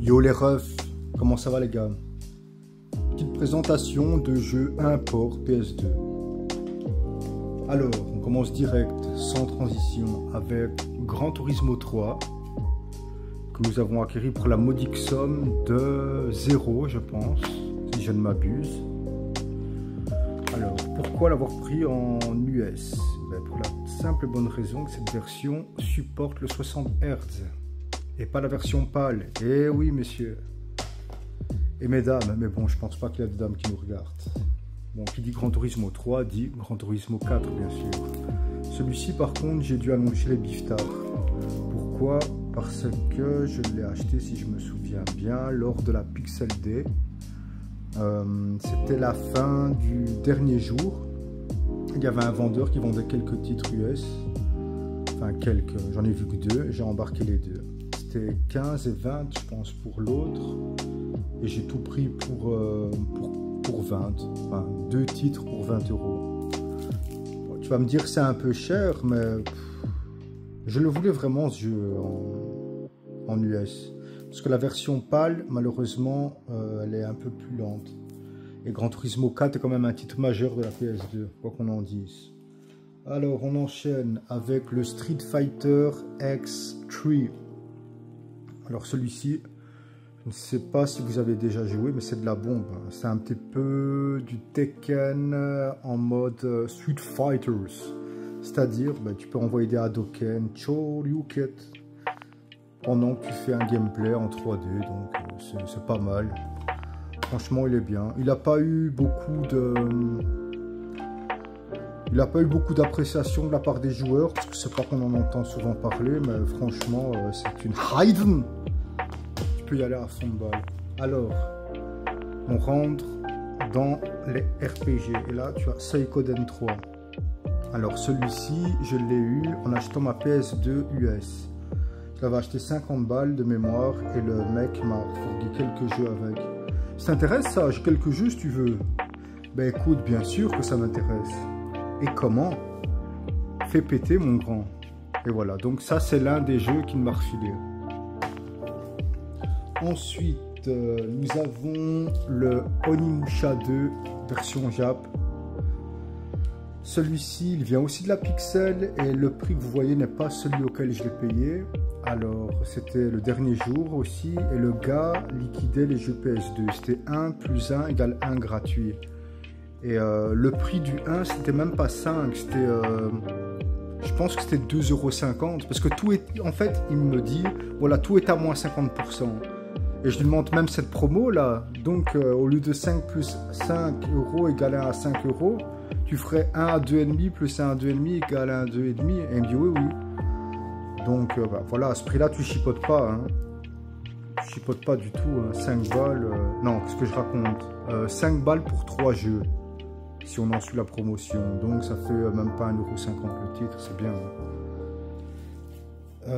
Yo les refs, comment ça va les gars? Petite présentation de jeu import PS2. Alors, on commence direct, sans transition, avec Gran Turismo 3, que nous avons acquis pour la modique somme de 0, je pense, si je ne m'abuse. Alors, pourquoi l'avoir pris en US? Pour la simple et bonne raison que cette version supporte le 60 Hz et pas la version PAL. Eh oui, messieurs et mesdames, mais bon, je pense pas qu'il y a des dames qui nous regardent. Bon, qui dit Gran Turismo 3 dit Gran Turismo 4, bien sûr. Celui-ci, par contre, j'ai dû allonger les biftards. Pourquoi? Parce que je l'ai acheté, si je me souviens bien, lors de la Pixel Day. C'était la fin du dernier jour. Il y avait un vendeur qui vendait quelques titres US. Enfin, quelques, j'en ai vu que 2, j'ai embarqué les 2. C'était 15 et 20, je pense, pour l'autre. Et j'ai tout pris pour 20. Enfin, 2 titres pour 20 €. Bon, tu vas me dire que c'est un peu cher, mais je le voulais vraiment, ce jeu, en US. Parce que la version PAL, malheureusement, elle est un peu plus lente. Et Gran Turismo 4 est quand même un titre majeur de la PS2, quoi qu'on en dise. Alors, on enchaîne avec le Street Fighter X3. Alors, celui-ci, je ne sais pas si vous avez déjà joué, mais c'est de la bombe. C'est un petit peu du Tekken en mode Street Fighters. C'est-à-dire, tu peux envoyer des Hadoken, Choryuken, pendant que tu fais un gameplay en 3D, donc c'est pas mal. Franchement, il est bien. Il n'a pas eu beaucoup d'appréciation de la part des joueurs, parce que c'est pas qu'on en entend souvent parler, mais franchement, c'est une Hayden. Tu peux y aller à fond de balle. Alors, on rentre dans les RPG. Et là, tu as Suikoden 3. Alors, celui-ci, je l'ai eu en achetant ma PS2 US. Je l'avais acheté 50 balles de mémoire et le mec m'a fourni quelques jeux avec. Ça t'intéresse ça? J'ai quelques jeux si tu veux. Ben écoute, bien sûr que ça m'intéresse. Et comment? Fais péter mon grand. Et voilà, donc ça c'est l'un des jeux qui m'a refilé. Ensuite, nous avons le Onimusha 2 version Jap. Celui-ci, il vient aussi de la Pixel et le prix que vous voyez n'est pas celui auquel je l'ai payé. Alors, c'était le dernier jour aussi et le gars liquidait les jeux PS2. C'était 1 + 1 = 1 gratuit. Et le prix du 1, c'était même pas 5, c'était... je pense que c'était 2,50 € parce que tout est... En fait, il me dit, voilà, tout est à moins 50%. Et je lui montre même cette promo là. Donc, au lieu de 5 + 5 € = 1 à 5 €, tu ferais 1 à 2,5 plus 1 à 2,5 = 1 à 2,5. Et il me dit oui, oui. Donc voilà, à ce prix-là, tu chipotes pas. Hein. Tu chipotes pas du tout. Hein. 5 balles. Non, qu'est-ce que je raconte 5 balles pour 3 jeux. Si on en suit la promotion. Donc ça fait même pas 1,50 € le titre. C'est bien.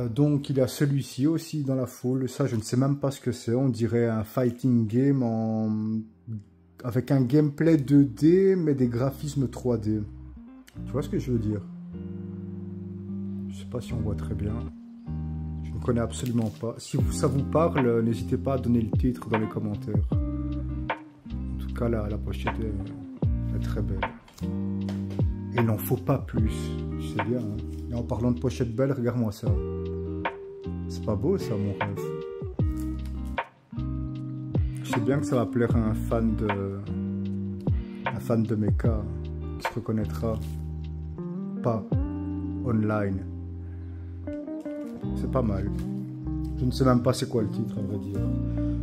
Donc il y a celui-ci aussi dans la foule. Ça, je ne sais même pas ce que c'est. On dirait un fighting game avec un gameplay 2D, mais des graphismes 3D. Tu vois ce que je veux dire? Je sais pas si on voit très bien. Je ne connais absolument pas. Si ça vous parle, n'hésitez pas à donner le titre dans les commentaires. En tout cas, la pochette est très belle. Et il n'en faut pas plus. Je sais bien. Hein. Et en parlant de pochette belle, regarde-moi ça. C'est pas beau ça, mon rêve. Je sais bien que ça va plaire à un fan de mecha qui se reconnaîtra pas online. C'est pas mal. Je ne sais même pas c'est quoi le titre, à vrai dire.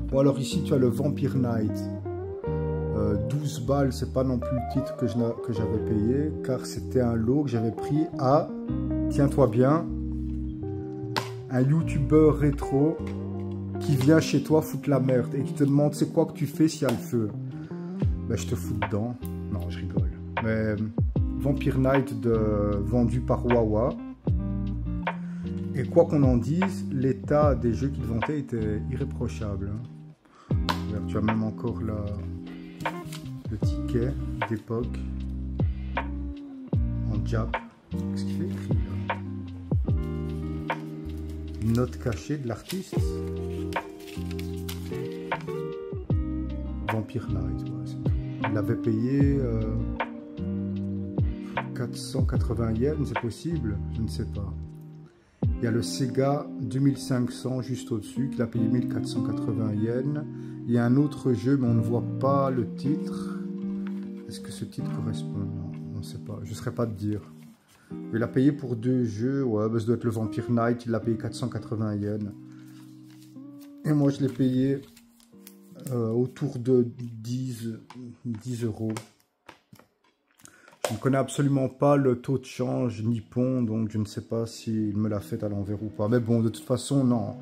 Bon, alors ici, tu as le Vampire Knight. 12 balles, c'est pas non plus le titre que j'avais payé, car c'était un lot que j'avais pris à, tiens-toi bien, un youtubeur rétro qui vient chez toi foutre la merde et qui te demande c'est quoi que tu fais s'il y a le feu. Ben, je te fous dedans. Non, je rigole. Mais Vampire Knight vendu par Wawa. Et quoi qu'on en dise, l'état des jeux qu'il vendait était irréprochable. Tu as même encore le ticket d'époque en Jap. Qu'est-ce qu'il fait écrit là? Une note cachée de l'artiste. Vampire Knight. Ouais, c'est tout. Il l'avait payé 480 yens, c'est possible? Je ne sais pas. Il y a le Sega 2500 juste au-dessus, qu'il a payé 1480 yens. Il y a un autre jeu, mais on ne voit pas le titre. Est-ce que ce titre correspond? Non, on ne sait pas. Je ne saurais pas te dire. Il a payé pour 2 jeux. Ouais, bah, ça doit être le Vampire Knight. Il l'a payé 480 yens. Et moi, je l'ai payé autour de 10 euros. Je ne connais absolument pas le taux de change nippon, donc je ne sais pas s'il me l'a fait à l'envers ou pas. Mais bon, de toute façon, non.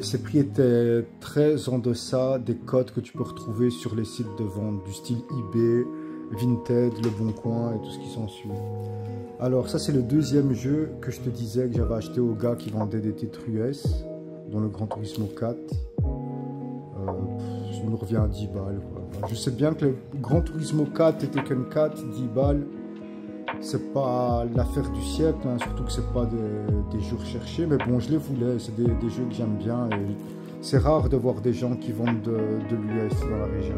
Ces prix étaient très en deçà des codes que tu peux retrouver sur les sites de vente, du style eBay, Vinted, Le Bon Coin et tout ce qui s'ensuit. Alors ça, c'est le deuxième jeu que je te disais que j'avais acheté au gars qui vendait des titres US, dont le Gran Turismo 4. Il me revient à 10 balles. Quoi. Je sais bien que le Gran Turismo 4 et Tekken 4, 10 balles, c'est pas l'affaire du siècle, hein, surtout que c'est pas des jeux recherchés, mais bon, je les voulais, c'est des jeux que j'aime bien, et c'est rare de voir des gens qui vendent de l'US dans la région,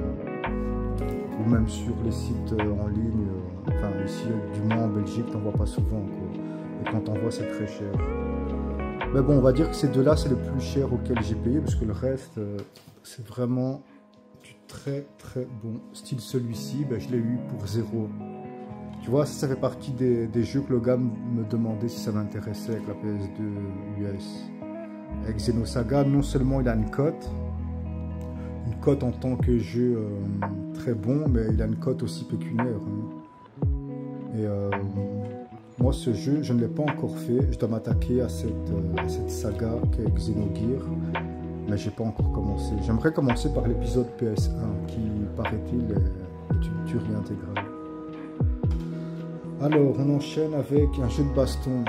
ou même sur les sites en ligne, enfin ici, du moins en Belgique, t'en vois pas souvent, quoi. Et quand t'en vois, c'est très cher. Mais bon, on va dire que ces deux-là, c'est le plus cher auquel j'ai payé, parce que le reste, c'est vraiment du très très bon. Style celui-ci, ben, je l'ai eu pour 0. Tu vois, ça fait partie des jeux que le gars me demandait si ça m'intéressait avec la PS2 US. Avec Xenosaga, non seulement il a une cote en tant que jeu très bon, mais il a une cote aussi pécuniaire. Hein. Et moi, ce jeu, je ne l'ai pas encore fait. Je dois m'attaquer à cette saga qu'est Xenogears, mais j'ai pas encore commencé. J'aimerais commencer par l'épisode PS1, qui, paraît-il, est une tuerie intégrale. Alors, on enchaîne avec un jeu de baston,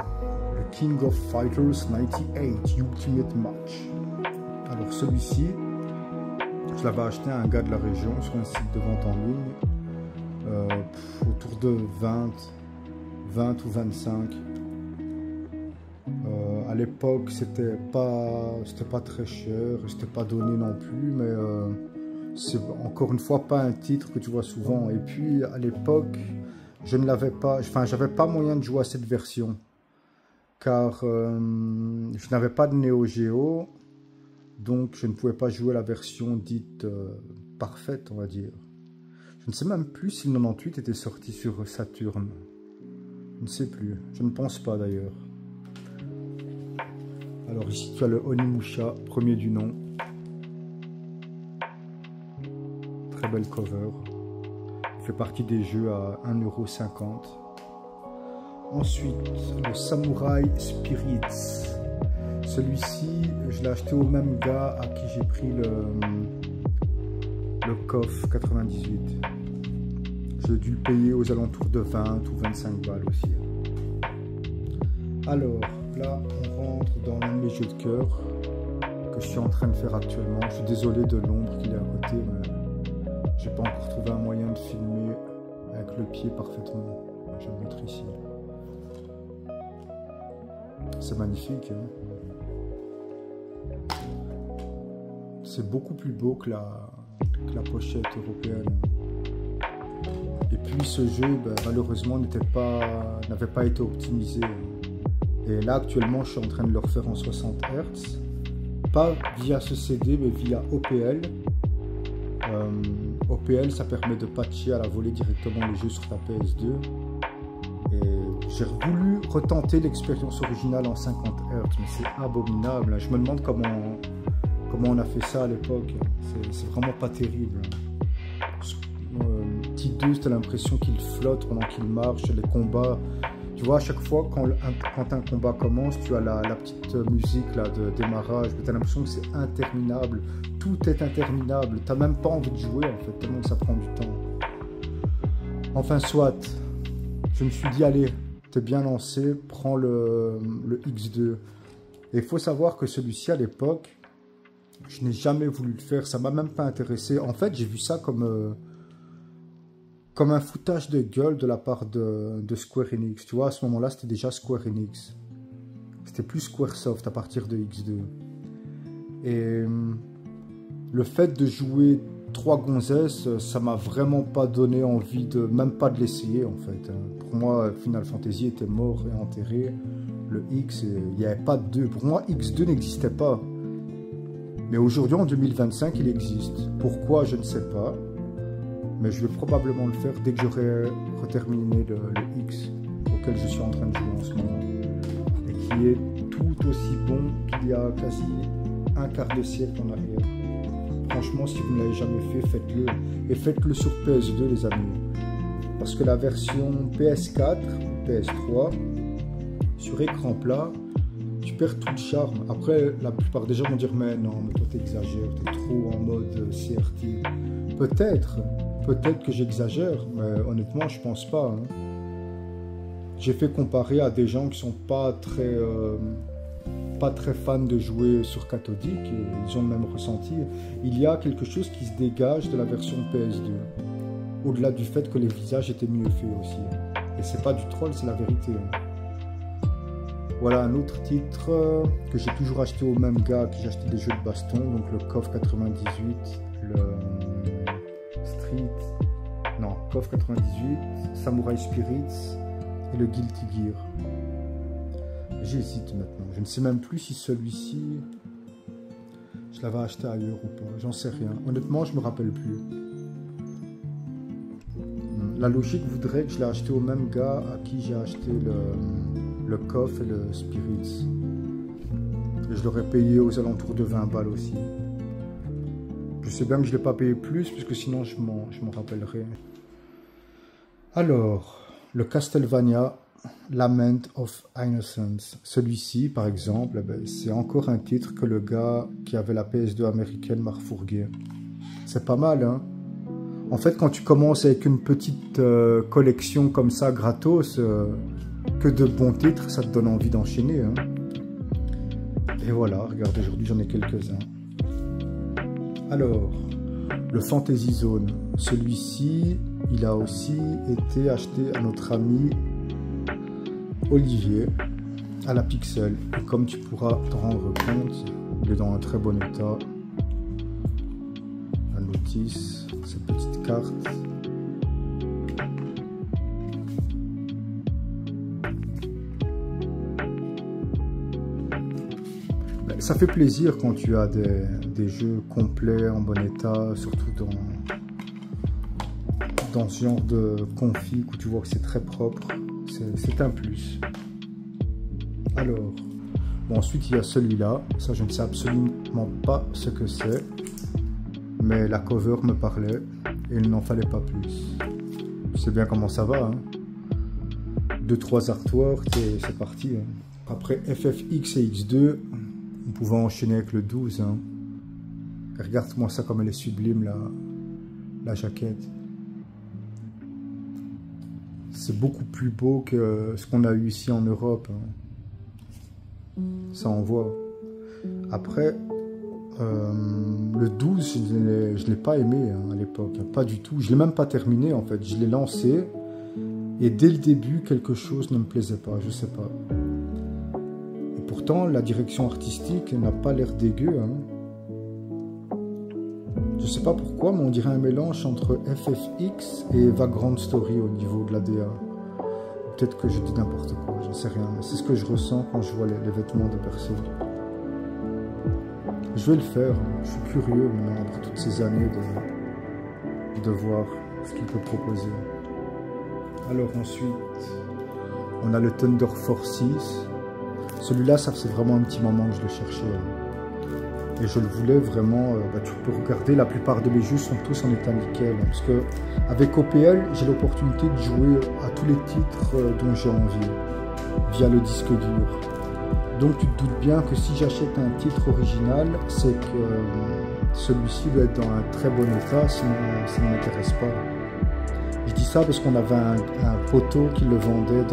le King of Fighters 98 Ultimate Match. Alors, celui-ci, je l'avais acheté à un gars de la région sur un site de vente en ligne, autour de 20 ou 25. À l'époque, c'était pas très cher, c'était pas donné non plus, mais c'est encore une fois pas un titre que tu vois souvent. Et puis, à l'époque, je ne l'avais pas, enfin, j'avais pas moyen de jouer à cette version, car je n'avais pas de Neo Geo, donc je ne pouvais pas jouer à la version dite parfaite, on va dire. Je ne sais même plus si le 98 était sorti sur Saturn. Je ne sais plus, je ne pense pas d'ailleurs. Alors ici tu as le Onimusha, premier du nom. Très belle cover. Fait partie des jeux à 1,50 €. Ensuite, le Samurai Spirits. Celui-ci, je l'ai acheté au même gars à qui j'ai pris le KOF 98. J'ai dû le payer aux alentours de 20 ou 25 balles aussi. Alors, là, on rentre dans l'un de mes jeux de cœur que je suis en train de faire actuellement. Je suis désolé de l'ombre qu'il est à côté, mais j'ai pas encore trouvé un moyen de filmer avec le pied parfaitement. Je vais le mettre ici. C'est magnifique. Hein, c'est beaucoup plus beau que la pochette européenne. Et puis ce jeu, ben, malheureusement, n'avait pas été optimisé. Et là, actuellement, je suis en train de le refaire en 60 Hz. Pas via ce CD, mais via OPL. OPL, ça permet de patcher à la volée directement les jeux sur ta PS2. Et j'ai voulu retenter l'expérience originale en 50 Hz, mais c'est abominable. Je me demande comment on a fait ça à l'époque. C'est vraiment pas terrible. T2, c'était l'impression qu'il flotte pendant qu'il marche. Les combats, tu vois, à chaque fois quand un combat commence, tu as la petite musique là, de démarrage, mais tu as l'impression que c'est interminable. Tout est interminable. Tu n'as même pas envie de jouer en fait, tellement que ça prend du temps. Enfin, soit, je me suis dit, allez, t'es bien lancé, prends le X2. Et il faut savoir que celui-ci, à l'époque, je n'ai jamais voulu le faire, ça m'a même pas intéressé. En fait, j'ai vu ça comme un foutage de gueule de la part de Square Enix. Tu vois, à ce moment-là, c'était déjà Square Enix. C'était plus Squaresoft à partir de X2. Et le fait de jouer 3 gonzesses, ça m'a vraiment pas donné envie de, même pas de l'essayer en fait. Pour moi, Final Fantasy était mort et enterré. Le X, il n'y avait pas de 2. Pour moi, X2 n'existait pas. Mais aujourd'hui, en 2025, il existe. Pourquoi, je ne sais pas. Mais je vais probablement le faire dès que j'aurai terminé le X, auquel je suis en train de jouer en ce moment. Et qui est tout aussi bon qu'il y a quasi un quart de siècle en arrière. Franchement, si vous ne l'avez jamais fait, faites-le. Et faites-le sur PS2, les amis. Parce que la version PS4 ou PS3, sur écran plat, tu perds tout le charme. Après, la plupart des gens vont dire, mais non, mais toi t'exagères, t'es trop en mode CRT. Peut-être que j'exagère, mais honnêtement, je pense pas. Hein. J'ai fait comparer à des gens qui sont pas très fans de jouer sur cathodique, et ils ont le même ressenti. Il y a quelque chose qui se dégage de la version PS2. Au-delà du fait que les visages étaient mieux faits aussi. Et c'est pas du troll, c'est la vérité. Voilà un autre titre que j'ai toujours acheté au même gars qui j'ai acheté des jeux de baston, donc le KOF 98, le KOF 98, Samurai Spirits et le Guilty Gear. J'hésite maintenant, je ne sais même plus si celui-ci, je l'avais acheté ailleurs ou pas, j'en sais rien. Honnêtement, je me rappelle plus. La logique voudrait que je l'ai acheté au même gars à qui j'ai acheté le KOF et le Spirits. Et je l'aurais payé aux alentours de 20 balles aussi. Je sais bien que je ne l'ai pas payé plus, puisque sinon je m'en rappellerai. Alors, le Castlevania Lament of Innocence. Celui-ci, par exemple, c'est encore un titre que le gars qui avait la PS2 américaine m'a refourgué. C'est pas mal, hein? En fait, quand tu commences avec une petite collection comme ça, gratos, que de bons titres, ça te donne envie d'enchaîner. Hein. Et voilà, regarde, aujourd'hui j'en ai quelques-uns. Alors, le Fantasy Zone. Celui-ci, il a aussi été acheté à notre ami Olivier, à la Pixel. Et comme tu pourras t'en rendre compte, il est dans un très bon état. La notice, cette petite carte. Ça fait plaisir quand tu as des jeux complets, en bon état, surtout dans ce genre de config où tu vois que c'est très propre. C'est un plus. Alors, bon, ensuite il y a celui-là. Ça, je ne sais absolument pas ce que c'est. Mais la cover me parlait et il n'en fallait pas plus. Tu sais bien comment ça va. Hein. 2-3 artworks et c'est parti. Hein. Après FFX et X2, on pouvait enchaîner avec le 12. Hein. Regarde-moi ça comme elle est sublime, la jaquette. C'est beaucoup plus beau que ce qu'on a eu ici en Europe. Hein. Ça envoie. Après, le 12, je ne l'ai pas aimé hein, à l'époque. Pas du tout. Je ne l'ai même pas terminé en fait. Je l'ai lancé. Et dès le début, quelque chose ne me plaisait pas. Je ne sais pas. Et pourtant, la direction artistique n'a pas l'air dégueu. Hein. Je ne sais pas pourquoi, mais on dirait un mélange entre FFX et Vagrant Story au niveau de la DA. Peut-être que je dis n'importe quoi, j'en sais rien. Mais c'est ce que je ressens quand je vois les vêtements de perso. Je vais le faire. Je suis curieux maintenant, après toutes ces années, de voir ce qu'il peut proposer. Alors ensuite, on a le Thunder Forces. Celui-là, ça faisait vraiment un petit moment que je le cherchais. Et je le voulais vraiment. Tu peux regarder, la plupart de mes jeux sont tous en état nickel. Hein, parce que avec OPL, j'ai l'opportunité de jouer à tous les titres dont j'ai envie, via le disque dur. Donc tu te doutes bien que si j'achète un titre original, c'est que celui-ci doit être dans un très bon état, sinon ça ne m'intéresse pas. Je dis ça parce qu'on avait un poteau qui le vendait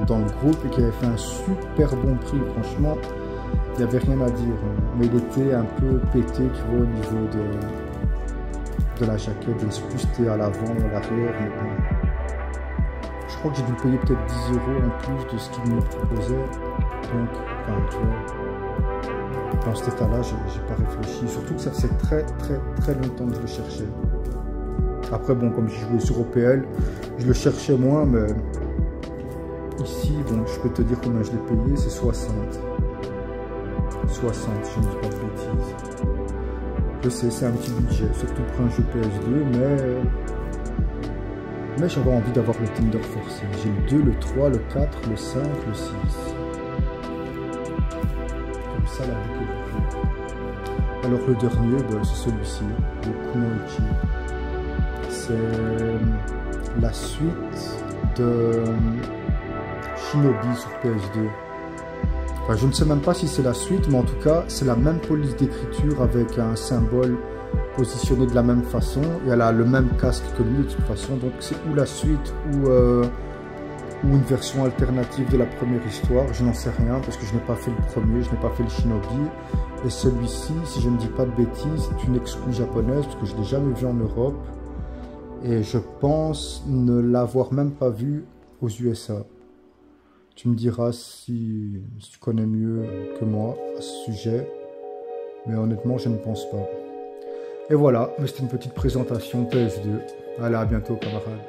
dans le groupe et qui avait fait un super bon prix. Franchement, il n'y avait rien à dire. Mais il était un peu pété, tu vois, au niveau de la jaquette. Je ne sais plus si c'était à l'avant ou à l'arrière. Mais bon. Je crois que j'ai dû payer peut-être 10 € en plus de ce qu'il me proposait. Donc, enfin, tu vois, dans cet état-là, j'ai pas réfléchi. Surtout que ça faisait très longtemps que je le cherchais. Après, bon, comme j'ai joué sur OPL, je le cherchais moins, mais ici, bon, je peux te dire combien je l'ai payé, c'est 60. 60, si je ne dis pas de bêtises. Je sais, c'est un petit budget, surtout pour un jeu PS2, mais j'avais envie d'avoir le Thunder Force. J'ai le 2, le 3, le 4, le 5, le 6. Comme ça, la boucle est bouclée. Alors le dernier, ben, c'est celui-ci, le Kunoichi. C'est la suite de Shinobi sur PS2. Enfin, je ne sais même pas si c'est la suite, mais en tout cas, c'est la même police d'écriture avec un symbole positionné de la même façon. Et elle a le même casque que lui de toute façon. Donc c'est ou la suite ou une version alternative de la première histoire. Je n'en sais rien parce que je n'ai pas fait le premier, je n'ai pas fait le Shinobi. Et celui-ci, si je ne dis pas de bêtises, c'est une exclue japonaise parce que je ne l'ai jamais vu en Europe. Et je pense ne l'avoir même pas vu aux USA. Tu me diras si tu connais mieux que moi à ce sujet. Mais honnêtement, je ne pense pas. Et voilà, c'était une petite présentation PS2. Allez, à bientôt camarades.